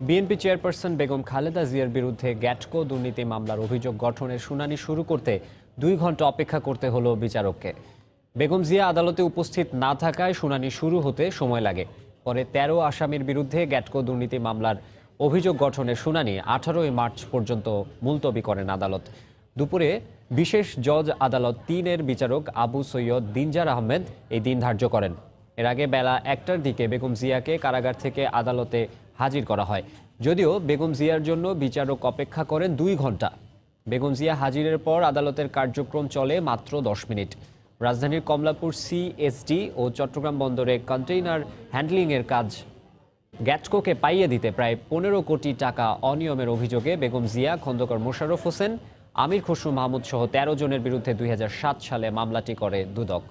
BNP chairperson Begum Khaleda জিয়ার বিরুদ্ধে গ্যাটকো দুর্নীতি মামলার অভিযোগ গঠনের শুনানি শুরু করতে 2 ঘন্টা অপেক্ষা করতে হলো বিচারককে। বেগম জিয়া আদালতে উপস্থিত না থাকায় শুনানি শুরু হতে সময় লাগে। পরে 13 আসামির বিরুদ্ধে গ্যাটকো দুর্নীতি মামলার অভিযোগ গঠনের শুনানি 18 মার্চ পর্যন্ত মুলতবি করেন আদালত। দুপুরে বিশেষ জজ আদালত 3-এর বিচারক আবু সৈয়দ দিনজার আহমেদ এই দিন ধার্য করেন। এর আগে বেলা 1টার দিকে বেগম জিয়াকে কারাগার থেকে আদালতে হাজির করা হয়। যদিও বেগম জিয়ার জন্য বিচারক অপেক্ষা করেন 2 ঘন্টা। বেগম জিয়া হাজিরের পর আদালতের কার্যক্রম চলে মাত্র 10 মিনিট। রাজধানীর কমলাপুর সিএসডি ও চট্টগ্রাম বন্দরে কন্টেইনার হ্যান্ডলিংয়ের কাজ গ্যাটকোকে পাইয়ে দিতে প্রায় 15 কোটি টাকা অনিয়মের অভিযোগে বেগম জিয়া, খন্দকার মোশাররফ হোসেন, আমির খসরু মাহমুদ সহ 13 জনের বিরুদ্ধে 2007 সালে মামলাটি করে দুদক।